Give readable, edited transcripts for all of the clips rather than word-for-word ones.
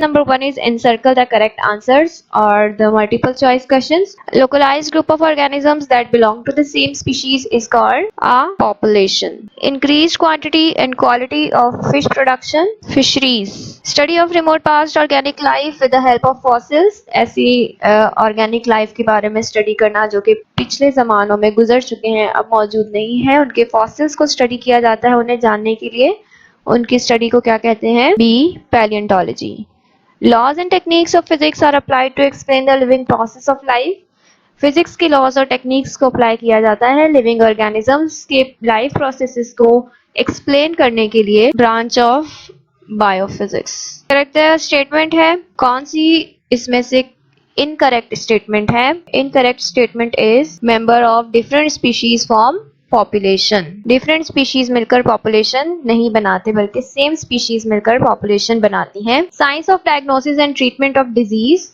Number 1 is encircle the correct answers or the multiple choice questions. Localized group of organisms that belong to the same species is called a population. Increased quantity and quality of fish production, fisheries. Study of remote past organic life with the help of fossils. ऐसी organic life के बारे में study करना जो कि पिछले जमानों में गुजर चुके हैं, अब मौजूद नहीं है, उनके fossils को study किया जाता है उन्हें जानने के लिए। उनकी स्टडी को क्या कहते हैं? B, पैलियोंटोलॉजी। Laws and techniques of physics are applied to explain the living process of life. Physics के लॉज और टेक्निक्स को अप्लाई किया जाता है लिविंग ऑर्गेनिजम्स के लाइफ प्रोसेसेस को एक्सप्लेन करने के लिए। Branch of biophysics. Correct statement है, कौन सी इसमें से इनकरेक्ट स्टेटमेंट है? Incorrect statement is member of different species form population. Different species मिलकर पॉपुलेशन नहीं बनाते बल्कि सेम स्पीशीज मिलकर पॉपुलेशन बनाती हैं। Science of diagnosis and treatment of disease.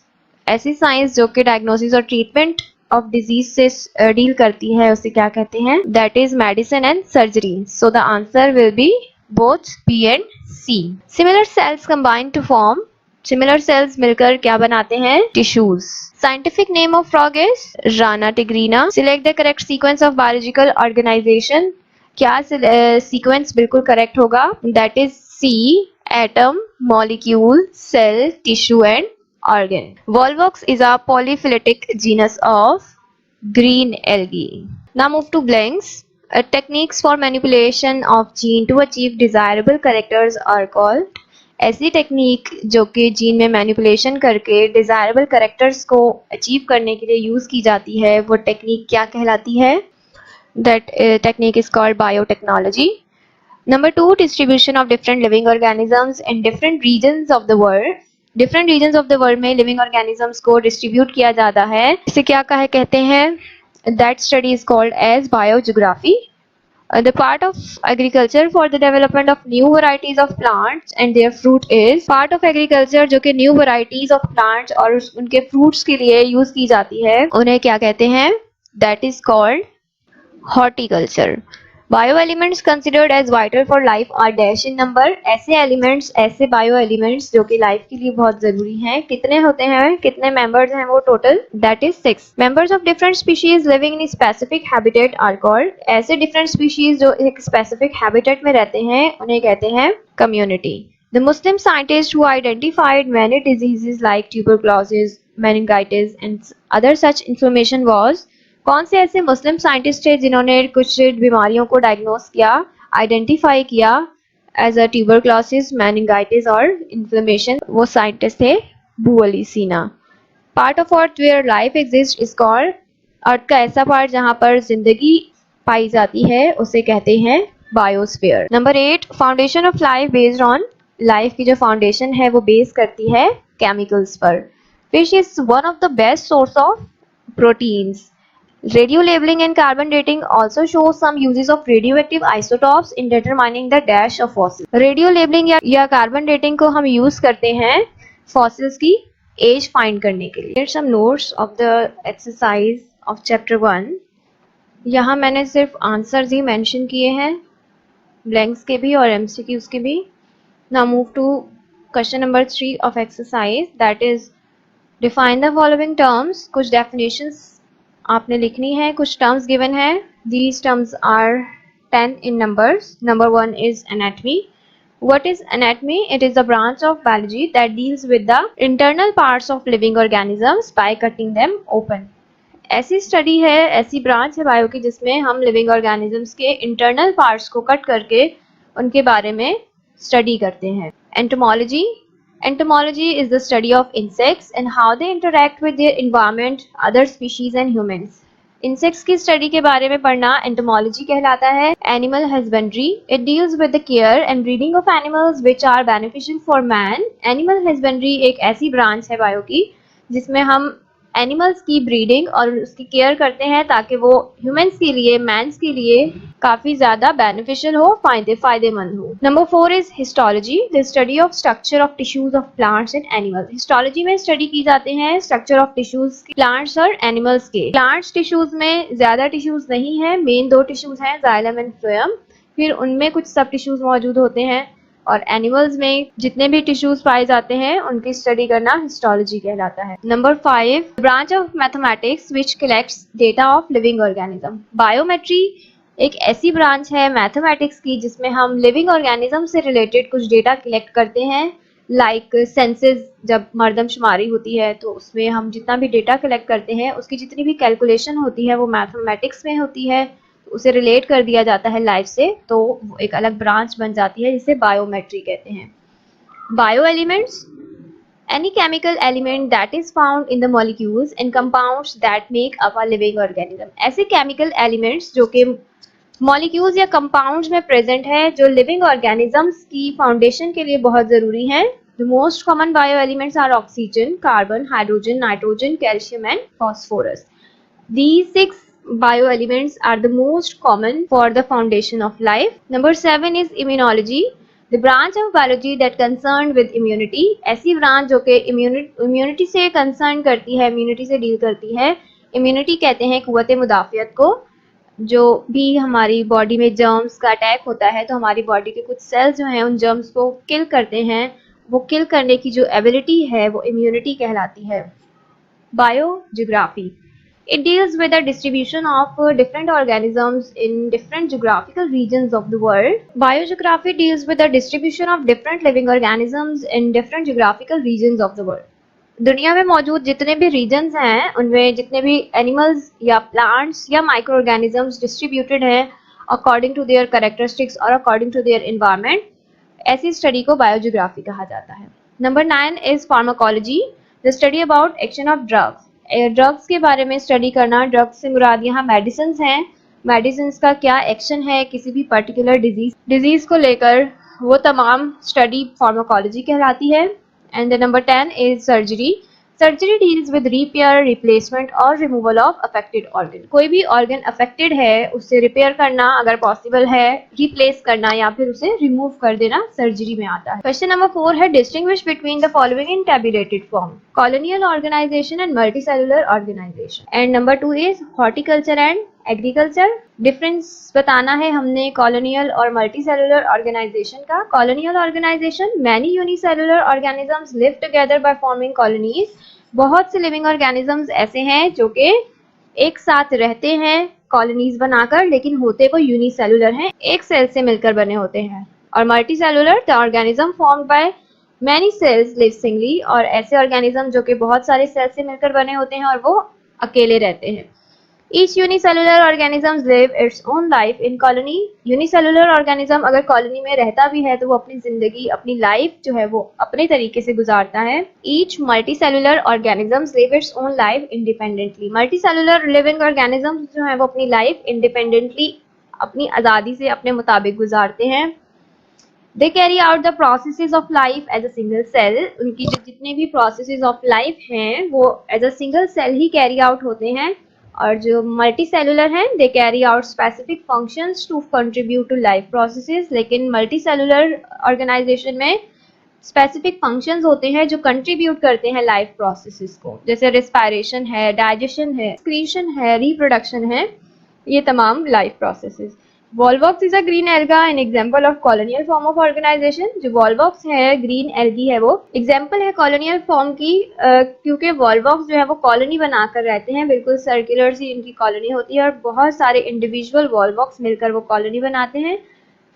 ऐसी साइंस जो कि डायग्नोसिस और ट्रीटमेंट ऑफ डिजीज से डील करती है उसे क्या कहते हैं? That is medicine and surgery. So the answer will be both B and C. Similar cells combine to form. Similar cells मिलकर क्या बनाते हैं? Tissues. Scientific name of frog is Rana tigrina. Select the correct sequence of biological organization. क्या sequence बिल्कुल correct होगा? That is C, atom, molecule, cell, tissue and organ. Volvox is a polyphyletic genus of green algae. Now move to blanks. Techniques for manipulation of gene to achieve desirable characters are called. ऐसी technique जो कि gene में manipulation करके desirable characters को achieve करने के लिए use की जाती है वो टेक्निक क्या कहलाती है? That technique is called biotechnology. Number 2, distribution of different living organisms in different regions of the world. Different regions of the world में लिविंग ऑर्गेनिजम्स को डिस्ट्रीब्यूट किया जाता है, इसे क्या कहते हैं? That study is called as biogeography. The part of agriculture for the development of new varieties of plants and their fruit is part of agriculture जो कि new varieties of plants और उनके fruits के लिए use की जाती है उन्हें क्या कहते हैं? That is called horticulture. Bio elements considered as vital for life are dash in number. ऐसे elements, ऐसे bio elements जो कि life के लिए बहुत जरूरी हैं, कितने होते हैं? कितने members हैं वो total? That is 6. Members of different species living in a specific habitat are called. ऐसे different species जो एक specific habitat में रहते हैं उन्हें कहते हैं community. The Muslim scientist who identified many diseases like tuberculosis, meningitis and other such inflammation was. कौन से ऐसे मुस्लिम साइंटिस्ट थे जिन्होंने कुछ बीमारियों को डायग्नोस किया, आइडेंटिफाई किया एज अ ट्यूबरक्लोसिस, मेनिंगाइटिस और इन्फ्लेमेशन? वो साइंटिस्ट थे Abu Ali Sina. Part of earth where life exist is called. Earth का ऐसा पार्ट जहां पर जिंदगी पाई जाती है उसे कहते हैं biosphere. Number 8, foundation of life based on. Life की जो फाउंडेशन है वो बेस करती है केमिकल्स पर। Fish is one of the best source of proteins. Radio labeling and carbon dating also show some uses of radioactive isotopes in determining the dash of fossils. Radio labeling या carbon dating को हम use करते हैं fossils की age find करने के लिए। Here some notes of the exercise of chapter 1. यहाँ मैंने सिर्फ answers ही mention किए हैं, blanks के भी और MCQs के भी। Now move to question number 3 of exercise, that is define the following terms. कुछ definitions आपने लिखनी है, कुछ टर्म्स गिवन है। These terms are 10 in numbers. Number 1 is anatomy. What is anatomy? It is a branch of biology that deals with the internal parts of living organisms by cutting them open. ऐसी study है, ऐसी branch है bio की जिसमें हम living organisms के internal parts को cut करके उनके बारे में स्टडी करते हैं। Entomology. Entomology is the study of insects and how they interact with their environment, other species and humans. Insects की study के बारे में पढ़ना entomology कहलाता है। Animal husbandry. It deals with the care and breeding of animals which are beneficial for man. Animal husbandry एक ऐसी branch है बायो की जिसमें हम एनिमल्स की ब्रीडिंग और उसकी केयर करते हैं ताकि वो ह्यूमंस के लिए, मैंस के लिए काफी ज्यादा बेनिफिशियल हो, फायदेमंद हो। Number 4 is histology, the study of structure of tissues of plants and animals. Histology में स्टडी की जाते हैं स्ट्रक्चर ऑफ टिश्यूज प्लांट्स और एनिमल्स के। प्लांट्स टिश्यूज में ज्यादा टिश्यूज नहीं है, मेन 2 टिश्यूज हैं, जाइलम एंड फ्लोएम। फिर उनमें कुछ सब टिश्यूज मौजूद होते हैं और एनिमल्स में जितने भी टिश्यूज पाए जाते हैं उनकी स्टडी करना हिस्टोलॉजी कहलाता है। Number 5, branch of mathematics which collects data of living organism. Biometry एक ऐसी ब्रांच है मैथमेटिक्स की जिसमें हम लिविंग ऑर्गेनिज्म से रिलेटेड कुछ डेटा कलेक्ट करते हैं। लाइक सेंसेस, जब मर्दमशुमारी होती है तो उसमें हम जितना भी डेटा कलेक्ट करते हैं उसकी जितनी भी कैलकुलेशन होती है वो मैथमेटिक्स में होती है, उसे रिलेट कर दिया जाता है लाइफ से, तो वो एक अलग ब्रांच बन जाती है जिसे बायोमेट्री कहते हैं। Bio elements, any chemical element that is found in the molecules and compounds that make up a living organism। ऐसे chemical elements जो कि मॉलिक्यूल्स या कंपाउंड्स में प्रेजेंट है जो लिविंग ऑर्गेनिजम्स की फाउंडेशन के लिए बहुत जरूरी है। The most common bio elements are oxygen, carbon, hydrogen, nitrogen, calcium and phosphorus. These 6 bioelements are the most common for the foundation of life. Number 7 is immunology, the branch of biology that concerned with immunity। ऐसी branch जो कि immunity से concern करती है, immunity से deal करती है। Immunity कहते हैं कुव्वत मुदाफियत को। जो भी हमारी बॉडी में जर्म्स का अटैक होता है तो हमारी बॉडी के कुछ सेल्स जो हैं उन जर्म्स को किल करते हैं, वो किल करने की जो एबिलिटी है वो इम्यूनिटी कहलाती है। Biogeography, it deals with the distribution of different organisms in different geographical regions of the world। Biogeography deals with the distribution of different living organisms in different geographical regions of the world। दुनिया में मौजूद जितने भी regions हैं उनमें जितने भी animals या प्लांट्स या माइक्रो ऑर्गेनिजम्स डिस्ट्रीब्यूटेड हैं अकॉर्डिंग टू देयर कैरेक्टरिस्टिक्स और अकॉर्डिंग टू देयर एनवायरनमेंट, ऐसी स्टडी को बायोजियोग्राफी कहा जाता है। Number 9 is pharmacology, the study about action of drugs. Drugs के बारे में स्टडी करना। ड्रग्स से मुराद यहाँ मेडिसिन हैं, मेडिसिन का क्या एक्शन है किसी भी पर्टिकुलर डिजीज को लेकर, वो तमाम स्टडी फार्माकोलॉजी कहलाती है। And the number 10 is surgery। Surgery deals with repair, replacement और removal of affected organ। कोई भी organ affected है उसे repair करना अगर possible है, replace करना या फिर उसे remove कर देना surgery में आता है। Question number 4 है distinguish between the following in tabulated form: colonial organization and multicellular organization। And number 2 is horticulture and agriculture. Difference बताना है हमने कॉलोनियल और मल्टीसेलुलर ऑर्गेनाइजेशन का। Colonial organisation, many unicellular organisms live together by forming colonies. बहुत से living organisms ऐसे हैं जो कि एक साथ रहते हैं कॉलोनीज बनाकर, लेकिन होते वो यूनिसेलुलर हैं, एक सेल से मिलकर बने होते हैं। और multicellular, the organism formed by many cells live singly, और ऐसे ऑर्गेनिज्म जो कि बहुत सारे सेल से मिलकर बने होते हैं और वो अकेले रहते हैं। Each unicellular organisms live its own life in colony। Unicellular organism अगर कॉलोनी में रहता भी है तो वो अपनी जिंदगी, अपनी लाइफ जो है वो अपने तरीके से गुजारता है। Each multicellular organisms live its own life independently। Multicellular living organisms जो है वो अपनी लाइफ इंडिपेंडेंटली, अपनी आज़ादी से अपने मुताबिक गुजारते हैं। They carry out the processes of life as a single cell। उनकी जो जितने भी processes of life हैं वो as a single cell he carry out होते हैं। और जो मल्टी सेलुलर हैं they carry out specific functions to contribute to life processes. लेकिन मल्टी सेलुलर ऑर्गेनाइजेशन में स्पेसिफिक फंक्शंस होते हैं जो कंट्रीब्यूट करते हैं लाइफ प्रोसेसेस को, जैसे रेस्पिरेशन है, डाइजेशन है, एक्सक्रीशन है, रिप्रोडक्शन है, ये तमाम life processes. Volvox is a green alga, an example of colonial form of organisation. जो वॉल्वॉक्स है, ग्रीन एल्गी है, वो एग्जांपल है कॉलोनियल फॉर्म की, क्योंकि वॉल्वॉक्स जो है वो कॉलोनी बनाकर रहते हैं, बिल्कुल सर्कुलर सी इनकी कॉलोनी होती है और बहुत सारे इंडिविजुअल वॉल्वॉक्स मिलकर वो कॉलोनी बनाते हैं।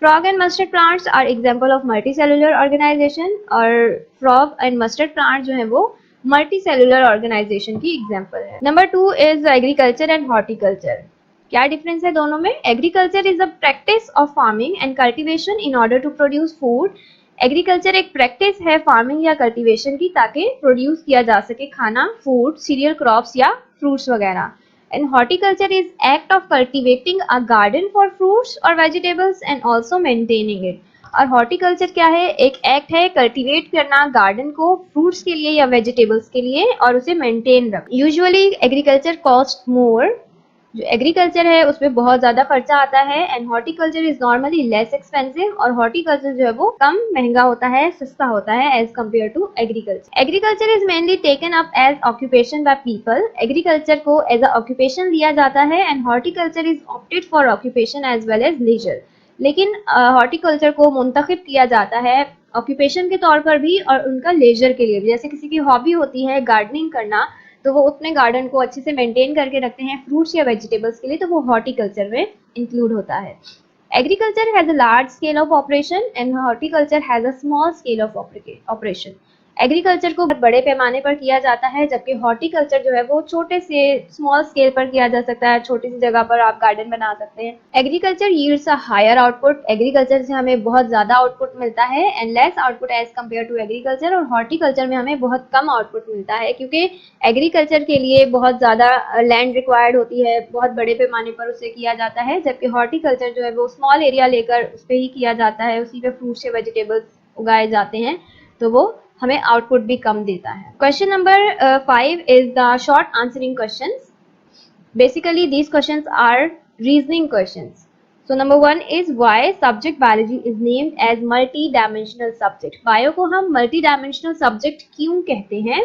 Frog and mustard plants are example of multicellular organisation, और फ्रॉग एंड मस्टर्ड प्लांट जो है वो मल्टीसेलुलर ऑर्गेनाइजेशन की एग्जांपल है। Number 2 is agriculture and horticulture. क्या डिफरेंस है दोनों में? Agriculture is a practice of farming and cultivation in order to produce food. Agriculture एक प्रैक्टिस है फार्मिंग या कल्टीवेशन की ताकि प्रोड्यूस किया जा सके खाना, फूड, सीरियल क्रॉप्स या फ्रूट्स वगैरह। And horticulture is act of cultivating a garden for fruits और vegetables and also maintaining it. और हॉर्टिकल्चर क्या है? एक एक्ट है कल्टीवेट करना गार्डन को फ्रूट्स के लिए या वेजिटेबल्स के लिए और उसे मेंटेन रखना। यूजुअली एग्रीकल्चर कॉस्ट मोर, जो एग्रीकल्चर है उसमें बहुत ज्यादा खर्चा आता है। And horticulture is normally less expensive, और हॉर्टिकल्चर जो है वो कम महंगा होता है, सस्ता होता है as compare to agriculture. Agriculture is mainly taken up as occupation by people. Agriculture को एज अ ऑक्यूपेशन लिया जाता है। And horticulture is opted for occupation as well as leisure. लेकिन हॉर्टिकल्चर को मुंतखब किया जाता है ऑक्यूपेशन के तौर पर भी और उनका लेजर के लिए भी। जैसे किसी की हॉबी होती है गार्डनिंग करना, तो वो अपने गार्डन को अच्छे से मेंटेन करके रखते हैं फ्रूट्स या वेजिटेबल्स के लिए, तो वो हॉर्टिकल्चर में इंक्लूड होता है। Agriculture has a large scale of operation and horticulture has a small scale of operation. Agriculture को बड़े पैमाने पर किया जाता है, जबकि हॉर्टिकल्चर जो है वो छोटे से स्मॉल स्केल पर किया जा सकता है। छोटी सी जगह पर आप गार्डन बना सकते हैं। Agriculture yields a higher output. Agriculture से हमें बहुत ज्यादा आउटपुट मिलता है and less output as compare to agriculture. और हॉर्टिकल्चर में हमें बहुत कम आउटपुट मिलता है, क्योंकि एग्रीकल्चर के लिए बहुत ज्यादा लैंड रिक्वायर्ड होती है, बहुत बड़े पैमाने पर उसे किया जाता है, जबकि हॉर्टिकल्चर जो है वो स्मॉल एरिया लेकर उस पर ही किया जाता है, उसी पे फ्रूट्स या वेजिटेबल्स उगाए जाते हैं, तो वो हमें आउटपुट भी कम देता है। Question number 5 is the short answering questions. Basically these questions are reasoning questions. So number 1 is why subject biology is named as multi-dimensional subject. Bio को हम multi-dimensional subject क्यों कहते हैं?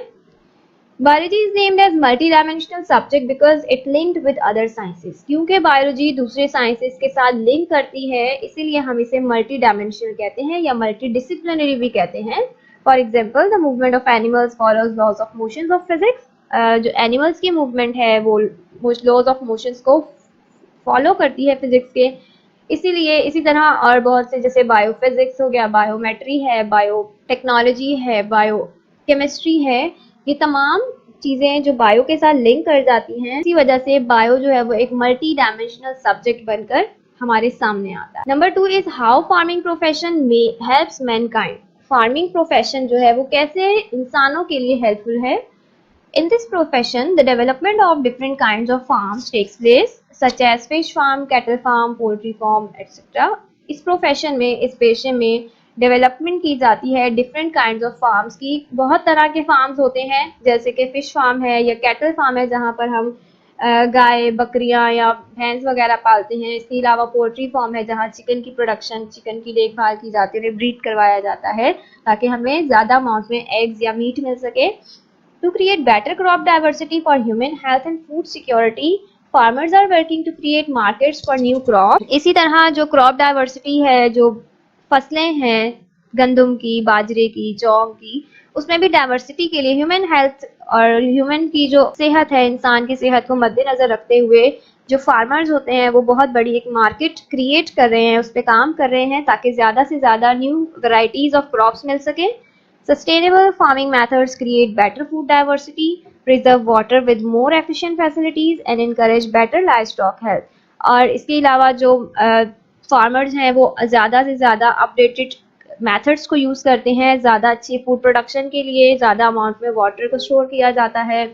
Biology is named as multi-dimensional subject because it linked with other sciences. क्योंकि biology दूसरे sciences के साथ link करती है, इसीलिए हम इसे multi-dimensional कहते हैं या multidisciplinary भी कहते हैं। For example, the movement of animals follows laws of motions of physics. जो एनिमल्स की मूवमेंट है वो लॉज ऑफ मोशंस को फॉलो करती है फिजिक्स के, इसीलिए इसी तरह और बहुत से, जैसे बायोफिजिक्स हो गया, बायोमेट्री है, बायोटेक्नोलॉजी है, बायोकेमिस्ट्री है, ये तमाम चीजें जो बायो के साथ लिंक कर जाती हैं, इसी वजह से बायो जो है वो एक मल्टी डायमेंशनल सब्जेक्ट बनकर हमारे सामने आता है। Number 2 is how farming profession helps Mankind. Farming profession जो है वो कैसे इंसानों के लिए हेल्पफुल है। In this profession, the development of different kinds of farms takes place, such as fish farm, cattle farm, poultry farm, etc. इस profession में, इस पेशे में डेवलपमेंट की जाती है डिफरेंट काइंड्स ऑफ फार्म्स की। बहुत तरह के फार्म्स होते हैं, जैसे कि फिश फार्म है या कैटल फार्म है, जहाँ पर हम गाय, बकरियां या भैंस वगैरह पालते हैं। इसके अलावा पोल्ट्री फार्म है, जहाँ चिकन की प्रोडक्शन, चिकन की देखभाल की जाती है, ब्रीड करवाया जाता है ताकि हमें ज़्यादा अमाउंट में एग्स या मीट मिल सके। To create better crop diversity for human health and food security, farmers are working to create markets for new crops. इसी तरह जो crop diversity है, जो फसलें हैं गंदम की, बाजरे की, जौ की, उसमें भी डाइवर्सिटी के लिए ह्यूमन हेल्थ और ह्यूमन की जो सेहत है, इंसान की सेहत को मद्देनजर रखते हुए जो फार्मर्स होते हैं वो बहुत बड़ी एक मार्केट क्रिएट कर रहे हैं, उस पर काम कर रहे हैं ताकि ज़्यादा से ज़्यादा न्यू वैरायटीज ऑफ क्रॉप्स मिल सके। Sustainable farming methods create better food diversity, preserve water with more efficient facilities and encourage better livestock health. और इसके अलावा जो फार्मर्स हैं वो ज़्यादा से ज़्यादा अपडेटेड मेथड्स को यूज़ करते हैं, ज़्यादा अच्छी फूड प्रोडक्शन के लिए ज़्यादा अमाउंट में वाटर को स्टोर किया जाता है,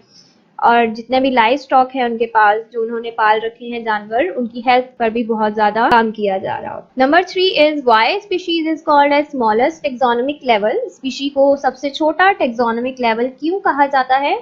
और जितने भी लाइव स्टॉक है उनके पास, जो उन्होंने पाल रखे हैं जानवर, उनकी हेल्थ पर भी बहुत ज्यादा काम किया जा रहा हो। Number 3 is why species is called as smallest taxonomic level. Species को सबसे छोटा टेक्सोनोमिक लेवल क्यों कहा जाता है?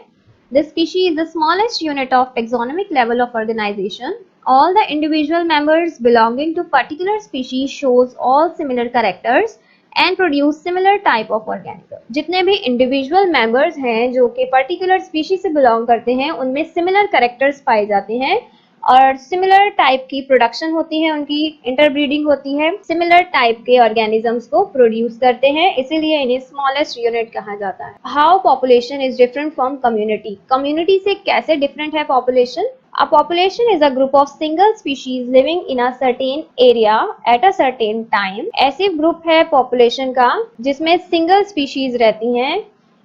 The species is the smallest unit of taxonomic level of organisation. All the individual members belonging to particular species shows all similar characters and produce similar type of organism. जितने भी individual members हैं जो कि particular species से belong करते हैं, उनमें similar characters पाए जाते हैं और similar type की production होती है, उनकी interbreeding होती है, similar type के organisms को produce करते हैं, इसीलिए इन्हें smallest unit कहा जाता है। How population is different from community? Community से कैसे different है population? A population is a group of single species living in a certain area at a certain time. ऐसे ग्रुप है population का जिसमें single species रहती हैं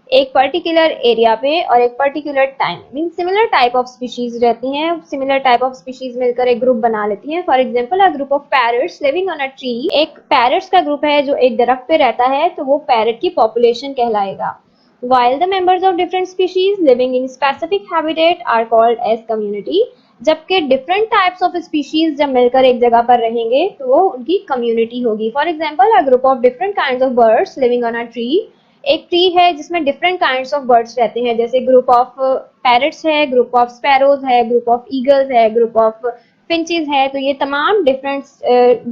एक particular area पे और एक particular time. Means similar type of species रहती हैं, similar type of species मिलकर एक ग्रुप बना लेती हैं. For example, a group of parrots living on a tree. एक parrots का ग्रुप है जो एक दरख्त पे रहता है, तो वो parrot की population कहलाएगा. While the members of different species living in specific habitat are called as community, जबकि different types of species जब मिलकर एक जगह पर रहेंगे तो वो उनकी community होगी. For example, a group of different kinds of birds living on a tree. एक tree है जिसमें different kinds of birds रहते हैं, जैसे group of parrots है, group of sparrows है, group of eagles है, group of finches है, तो ये तमाम different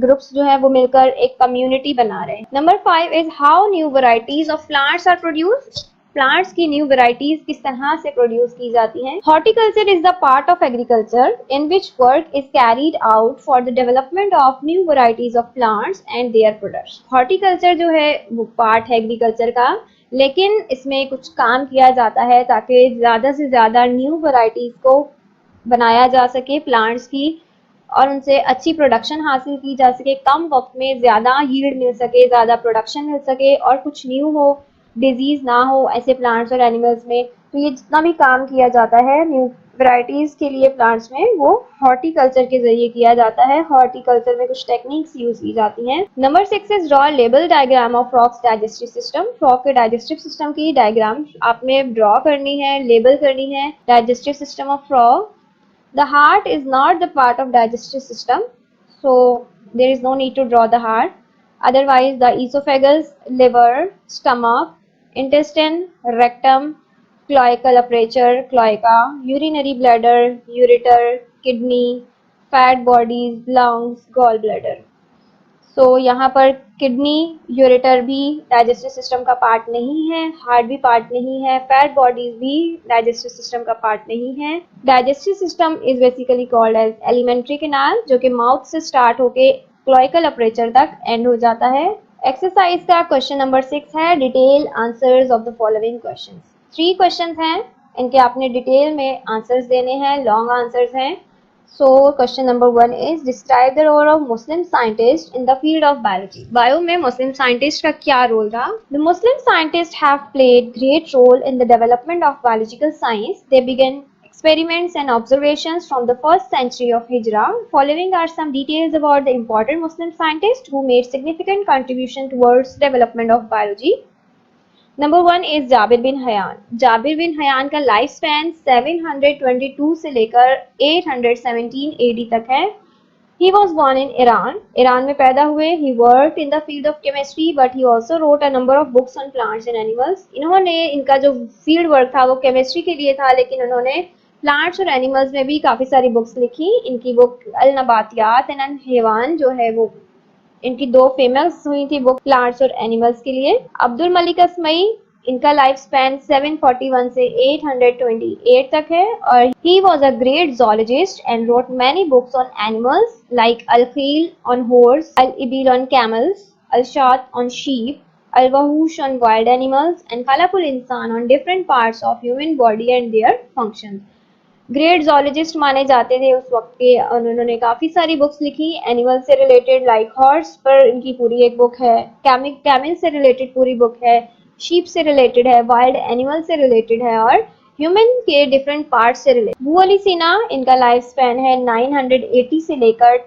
groups जो है वो मिलकर एक community बना रहे हैं. Number 5 is how new varieties of plants are produced. Plants की न्यू वेराइटीज किस तरह से प्रोड्यूस की जाती हैं। Horticulture is the part of agriculture in which work is carried out for the development of new varieties of plants and their products. Horticulture जो है वो पार्ट है एग्रीकल्चर का, लेकिन इसमें कुछ काम किया जाता है ताकि ज़्यादा से ज़्यादा न्यू वेराइटीज को बनाया जा सके प्लांट्स की, और उनसे अच्छी प्रोडक्शन हासिल की जा सके, कम वक्त में ज़्यादा यील्ड मिल सके, ज़्यादा प्रोडक्शन मिल सके और कुछ न्यू हो, डिजीज़ ना हो ऐसे प्लांट्स और एनिमल्स में। तो ये जितना भी काम किया जाता है न्यू वैरायटीज़ के लिए प्लांट्स में, वो हॉर्टिकल्चर के जरिए किया जाता है। हॉर्टिकल्चर में कुछ टेक्निक्स यूज की जाती हैं। Number 6 is draw label diagram of frogs digestive system. Frog के डाइजेस्टिव सिस्टम की डायग्राम आपने ड्रॉ करनी है, लेबल करनी है। Digestive system of frog. The heart is not the part of digestive system, so there is no need to draw the heart. Otherwise, the esophagus, liver, stomach, intestine, rectum, cloacal aperture, cloaca, urinary bladder, ureter, kidney, fat bodies, lungs, gallbladder. So यहाँ पर kidney, ureter भी digestive system का part नहीं है, heart भी part नहीं है, fat bodies भी डाइजेस्टिव सिस्टम का पार्ट नहीं है। Digestive system is basically called as alimentary canal, जो कि माउथ से स्टार्ट होके क्लोइकल अपरेचर तक एंड हो जाता है। एक्सरसाइज का क्वेश्चन नंबर 6 है detail answers of the following questions. 3 questions हैं, इनके आपने डिटेल में आंसर्स देने हैं, लॉन्ग आंसर्स हैं। So question number 1 is describe the role of Muslim scientists in the field of biology. Bio में Muslim scientists का क्या रोल था? The Muslim scientists have played great role in the development of biological science. They began experiments and observations from the 1st century of Hijrah. Following are some details about the important Muslim scientists who made significant contribution towards development of biology. Number 1 is Jabir bin Hayyan. Jabir bin Hayyan का life span 722 से लेकर 817 AD तक है। He was born in Iran. Iran में पैदा हुए। He worked in the field of chemistry but he also wrote a number of books on plants and animals. इनका जो फील्ड वर्क था वो केमिस्ट्री के लिए था, लेकिन उन्होंने प्लांट्स और एनिमल्स में भी काफ़ी सारी बुक्स लिखी। इनकी बुक अल नबातियात एंड अल हैवान जो है वो इनकी 2 फेमस हुई थी बुक प्लांट्स और एनिमल्स के लिए। अब्दुल मलिक असमई, इनका लाइफ स्पैन 741 से 828 तक है और he was a great zoologist and wrote many books on animals like Al-Khil on horse, Al-Ibil on camels, Al-Shat on sheep, Al-Wahush on wild animals and Khalaqul Insan on different parts of human body and their functions. Great zoologist माने जाते थे उस वक्त के। उन्होंने काफ़ी सारी books लिखी एनिमल से रिलेटेड, लाइक हॉर्स पर इनकी पूरी एक बुक है, कैमिल से रिलेटेड पूरी बुक है, शीप से रिलेटेड है, वाइल्ड एनिमल से रिलेटेड है और ह्यूमन के डिफरेंट पार्ट से रिलेटेड। अबू अली सीना, इनका लाइफ स्पैन है 980 से लेकर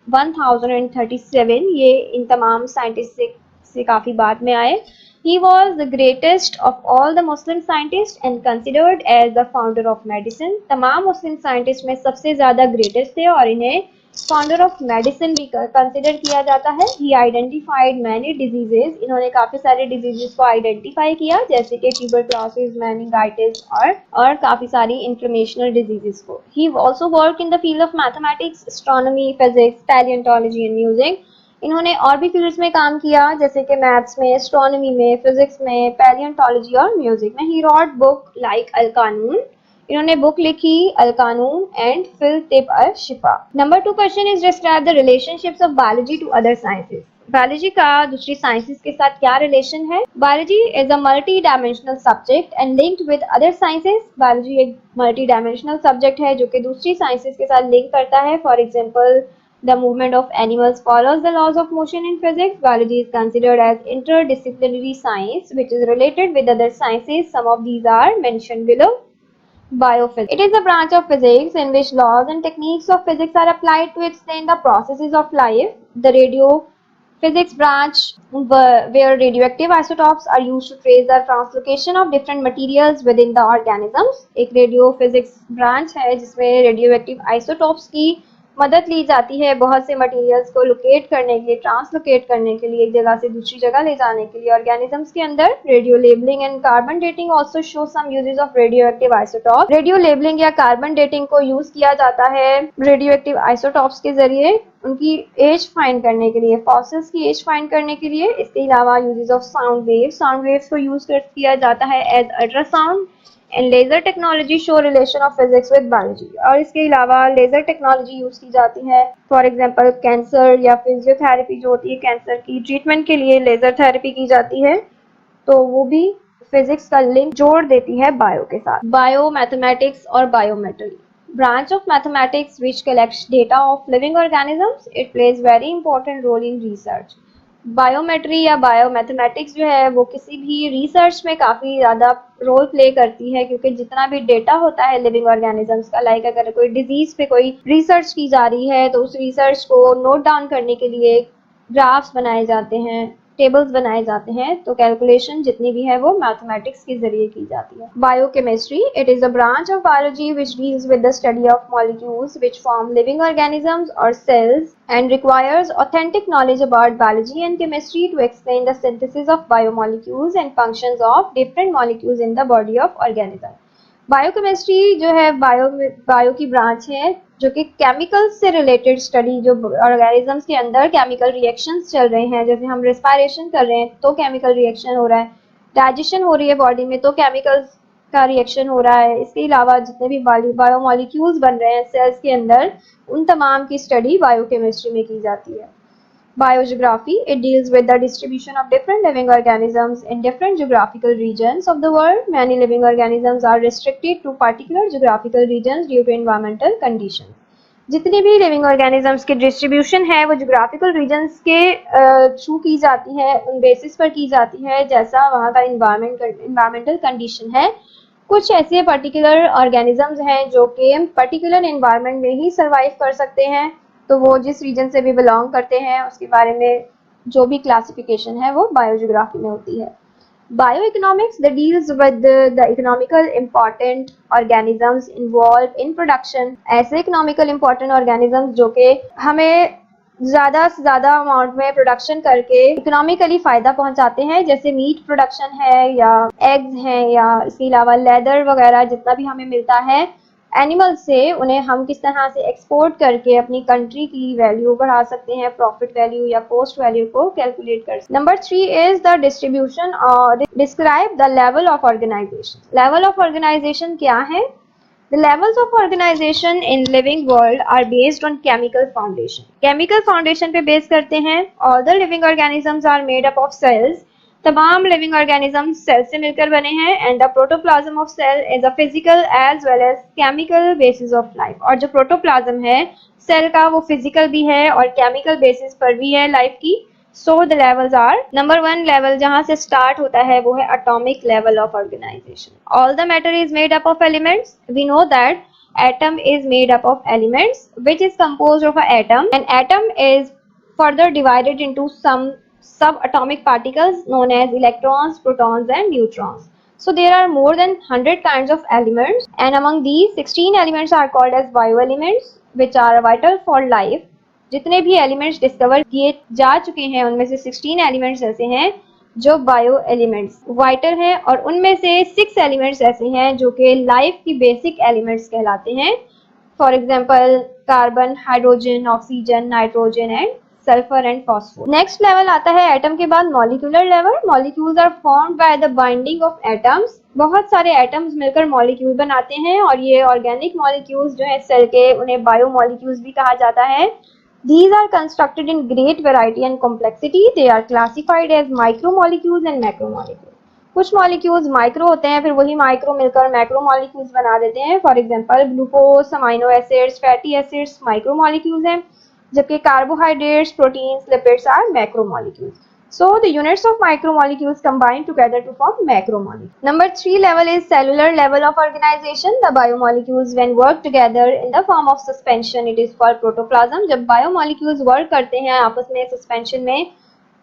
1037। ये इन तमाम साइंटिस्ट से काफ़ी बाद में आए। He was the greatest of all the Muslim scientists and considered as the founder of medicine. तमाम मुस्लिम साइंटिस्ट में सबसे ज़्यादा ग्रेटेस्ट थे और इन्हें फाउंडर ऑफ मेडिसिन भी कंसिडर किया जाता है। He identified many diseases. इन्होंने काफ़ी सारे डिजीजेस को आइडेंटिफाई किया, जैसे कि ट्यूबरक्लोसिस, मेनिंगाइटिस और काफ़ी सारी इंफ्लेमेशनल डिजीजेस को। He also worked in the field of mathematics, astronomy, physics, paleontology and music. इन्होंने और भी फील्ड्स में काम किया, जैसे कि मैथ्स में, एस्ट्रोनॉमी में, फिजिक्स में, पैलियोंटोलॉजी और म्यूजिक में। ही रॉट बुक लाइक अल कानून। इन्होंने बुक लिखी अल कानून एंड फिल तिब अल शिफा। Number 2 question is describe the relationships of biology to other sciences. Biology का दूसरी साइंसेस के साथ क्या रिलेशन है? Biology is a multi dimensional subject and linked with other sciences. Biology एक मल्टी डायमेंशनल सब्जेक्ट है जो कि दूसरी साइंसेस के साथ लिंक करता है। For example, the movement of animals follows the laws of motion in physics. Biology is considered as interdisciplinary science which is related with other sciences. Some of these are mentioned below. Biophysics. It is a branch of physics in which laws and techniques of physics are applied to explain the processes of life. The radiophysics branch where radioactive isotopes are used to trace the translocation of different materials within the organisms. एक radiophysics branch है जिसमें radioactive isotopes की मदद ली जाती है बहुत से materials को लोकेट करने के लिए, ट्रांसलोकेट करने के लिए, एक जगह से दूसरी जगह ले जाने के लिए। ऑर्गेनिजम्स के अंदर radio labelling and carbon dating also show some uses of radio active isotope. Radio labelling या कार्बन डेटिंग को यूज किया जाता है रेडियो एक्टिव आइसोटॉप्स के जरिए उनकी एज फाइंड करने के लिए, फॉसिल्स की एज फाइंड करने के लिए। इसके अलावा यूजेस ऑफ साउंड वेव्स को यूज किया जाता है as ultrasound and laser technology show relation of physics with biology. और इसके अलावा लेजर टेक्नोलॉजी यूज की जाती है फॉर एग्जांपल कैंसर या फिजियोथेरेपी जो होती है, कैंसर की ट्रीटमेंट के लिए लेजर थेरेपी की जाती है, तो वो भी फिजिक्स का लिंक जोड़ देती है बायो के साथ। बायो मैथमेटिक्स और biometry, branch of mathematics which collects data of living organisms. It plays very important role in research. Biometry या बायोमैथमेटिक्स जो है वो किसी भी रिसर्च में काफ़ी ज़्यादा रोल प्ले करती है, क्योंकि जितना भी डेटा होता है लिविंग ऑर्गेनिजम्स का, लाइक अगर कोई डिजीज पे कोई रिसर्च की जा रही है तो उस रिसर्च को नोट डाउन करने के लिए ग्राफ्स बनाए जाते हैं, टेबल्स बनाए जाते हैं, तो कैलकुलेशन जितनी भी है वो मैथमेटिक्स के जरिए की जाती है। Biochemistry, it is a branch of biology which deals with the study of molecules which form living organisms और sales and requires authentic knowledge about biology and chemistry to explain the synthesis of biomolecules and functions of different molecules in the body of organism. Biochemistry जो है bio की branch है जो कि chemical से related study, जो organisms के अंदर केमिकल रिएक्शंस चल रहे हैं, जैसे हम रेस्पिरेशन कर रहे हैं तो केमिकल रिएक्शन हो रहा है, डाइजेशन हो रही है बॉडी में तो केमिकल्स का रिएक्शन हो रहा है। इसके अलावा जितने भी बायोमोलिक्यूल्स बन रहे हैं सेल्स के अंदर, उन तमाम की स्टडी बायोकेमिस्ट्री में की जाती है। Biogeography, it deals with the distribution of different living organisms in different geographical regions of the world. Many living organisms are restricted to particular geographical regions due to environmental conditions. जितनी भी living organisms की distribution है वो geographical regions के through की जाती है, उन बेसिस पर की जाती है जैसा वहाँ का एनवायरमेंटल कंडीशन है। कुछ ऐसे पर्टिकुलर ऑर्गेनिजम्स हैं जो कि पर्टिकुलर एनवायरनमेंट में ही सर्वाइव कर सकते हैं, तो वो जिस रीजन से भी बिलोंग करते हैं उसके बारे में जो भी क्लासिफिकेशन है वो बायोजियोग्राफी में होती है। Bioeconomics, the deals with the economical important organisms involve in production. ऐसे इकोनॉमिकल इम्पॉर्टेंट ऑर्गेनिजम्स जो कि हमें ज़्यादा से ज़्यादा अमाउंट में प्रोडक्शन करके इकोनॉमिकली फ़ायदा पहुंचाते हैं, जैसे मीट प्रोडक्शन है या एग्स हैं, या इसके अलावा लेदर वगैरह जितना भी हमें मिलता है एनिमल से, उन्हें हम किस तरह से एक्सपोर्ट करके अपनी कंट्री की वैल्यू बढ़ा सकते हैं, प्रॉफिट वैल्यू या कॉस्ट वैल्यू को कैलकुलेट कर सकते हैं। नंबर 3 इज द डिस्ट्रीब्यूशन और describe the level of organisation. Level of organisation क्या है? The levels of organization in living world are based on chemical foundation. Chemical foundation पे base करते हैं। All the living organisms are made up of cells. तमाम living organisms cell से मिलकर बने हैं। And the protoplasm of cell is a physical as well as chemical basis of life. और जो protoplasm है सेल का वो physical भी है और chemical basis पर भी है लाइफ की। So the levels are, number 1 level जहाँ से start होता है वो है atomic level of organization. All the matter is made up of elements. We know that atom is made up of elements which is composed of an atom, and atom is further divided into some subatomic particles known as electrons, protons and neutrons. So there are more than 100 kinds of elements, and among these 16 elements are called as bioelements which are vital for life. जितने भी elements discover किए जा चुके हैं उनमें से 16 elements ऐसे हैं जो बायो एलिमेंट्स वाइटल हैं, और उनमें से 6 एलिमेंट्स ऐसे हैं जो कि लाइफ की बेसिक एलिमेंट्स कहलाते हैं। For example carbon, hydrogen, oxygen, nitrogen and sulphur and phosphor. Next level आता है एटम के बाद molecular level. Molecules are formed by the binding of atoms. बहुत सारे एटम्स मिलकर मॉलिक्यूल बनाते हैं, और ये ऑर्गेनिक मॉलिक्यूल्स जो है सेल के, उन्हें बायो मॉलिक्यूल्स भी कहा जाता है। These are constructed in great variety and complexity. They are classified as micromolecules and macromolecules. कुछ मॉलिक्यूल्स माइक्रो होते हैं, फिर वही माइक्रो मिलकर मैक्रो मॉलिक्यूल्स बना देते हैं। For example glucose, amino acids, fatty acids micro molecules हैं, जबकि carbohydrates, proteins, lipids are macro molecules. So the units of micromolecules combine together to form macromolecules. Number 3 level is cellular level of organization. The biomolecules when work together in the form of suspension, it is called protoplasm. जब biomolecules work करते हैं आपस में suspension में,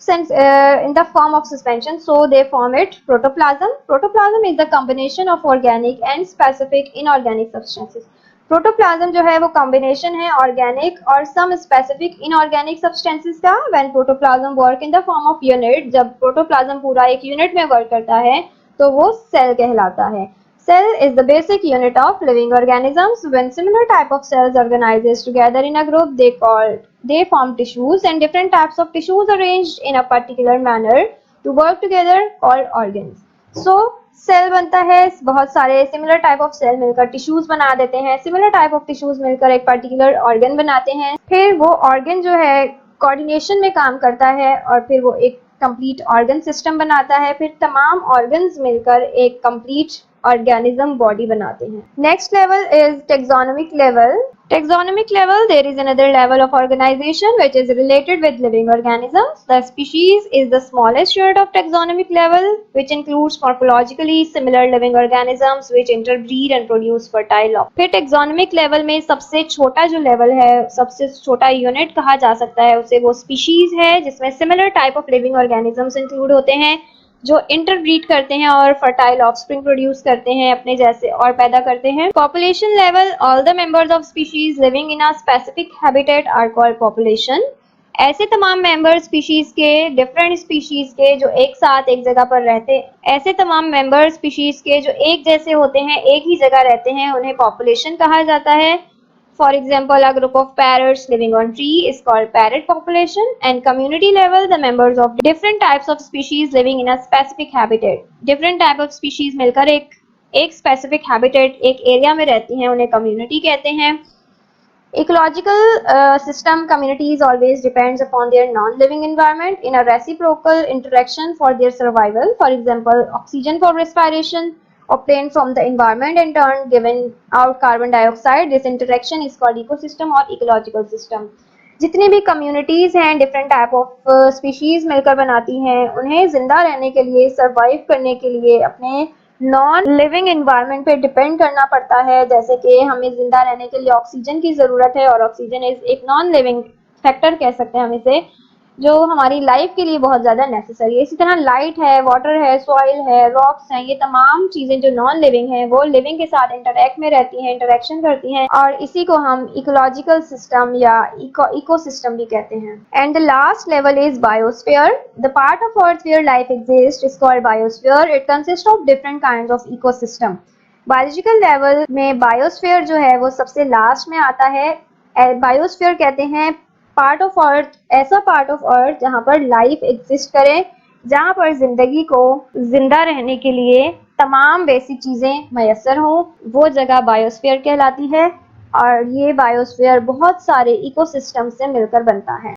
in the form of suspension, so they form it protoplasm. Protoplasm is the combination of organic and specific inorganic substances. Protoplasm जो है वो combination है ऑर्गेनिक और सम स्पेसिफिक इनऑर्गेनिक सब्सटेंसेस का। When protoplasm work in the form of unit, जब protoplasm पूरा एक unit में वर्क करता है तो वो सेल कहलाता है। Cell is the basic unit of living organisms. When similar type of cells organizes together in a group, they form tissues, and different types of tissues arranged in a particular manner to work together called organs. So cell बनता है, बहुत सारे similar type of cell मिलकर tissues बना देते हैं, similar type of tissues मिलकर एक पर्टिकुलर ऑर्गन बनाते हैं, फिर वो ऑर्गन जो है कोऑर्डिनेशन में काम करता है और फिर वो एक कंप्लीट ऑर्गन सिस्टम बनाता है, फिर तमाम ऑर्गन्स मिलकर एक कंप्लीट ऑर्गेनिज्म बॉडी बनाते हैं। Next level is taxonomic level. Taxonomic level, there is another level of organization which is related with living organisms. The species is the smallest unit of taxonomic level, which includes morphologically similar living organisms which interbreed and produce fertile offspring. फिर taxonomic level में सबसे छोटा जो level है, सबसे छोटा unit कहा जा सकता है उसे, वो species है जिसमें similar type of living organisms include होते हैं जो इंटरब्रीड करते हैं और फर्टाइल ऑफस्प्रिंग प्रोड्यूस करते हैं अपने जैसे और पैदा करते हैं। Population level, all the members of species living in a specific habitat are called population. ऐसे तमाम मेंबर स्पीशीज के, डिफरेंट स्पीशीज के जो एक साथ एक जगह पर रहते, ऐसे तमाम मेंबर स्पीशीज के जो एक जैसे होते हैं, एक ही जगह रहते हैं, उन्हें पॉपुलेशन कहा जाता है। For example, a group of parrots living on tree is called parrot population. And community level, the members of different types of species living in a specific habitat. Different type of species मिलकर एक specific habitat, एक area में रहती हैं, उन्हें community कहते हैं। Ecological system communities always depends upon their non-living environment in a reciprocal interaction for their survival. For example, oxygen for respiration obtained from the environment and turn giving out carbon dioxide. This interaction is called ecosystem or ecological system. जितनी भी communities हैं different type of species मिलकर बनाती हैं, उन्हें जिंदा रहने के लिए, survive करने के लिए अपने नॉन लिविंग एनवायरनमेंट पे डिपेंड करना पड़ता है। जैसे कि हमें जिंदा रहने के लिए ऑक्सीजन की ज़रूरत है और ऑक्सीजन एक नॉन लिविंग फैक्टर कह सकते हैं हम इसे, जो हमारी लाइफ के लिए बहुत ज़्यादा नेसेसरी है। इसी तरह लाइट है, वाटर है, सॉइल है, रॉक्स हैं, ये तमाम चीज़ें जो नॉन लिविंग हैं वो लिविंग के साथ इंटरैक्ट में रहती हैं, इंटरेक्शन करती हैं, और इसी को हम इकोलॉजिकल सिस्टम या इकोसिस्टम भी कहते हैं। And the last level is biosphere. The part of earth where life exist is called biosphere. It consist of different kinds of ecosystem. Biological level में बायोस्फीयर जो है वो सबसे लास्ट में आता है। बायोस्फीयर कहते हैं पार्ट ऑफ अर्थ, ऐसा पार्ट ऑफ अर्थ जहाँ पर लाइफ एग्जिस्ट करे, जहाँ पर जिंदगी को जिंदा रहने के लिए तमाम बेसिक चीज़ें मैसर हों, वो जगह बायोस्फीयर कहलाती है। और ये बायोस्फीयर बहुत सारे इकोसिस्टम से मिलकर बनता है।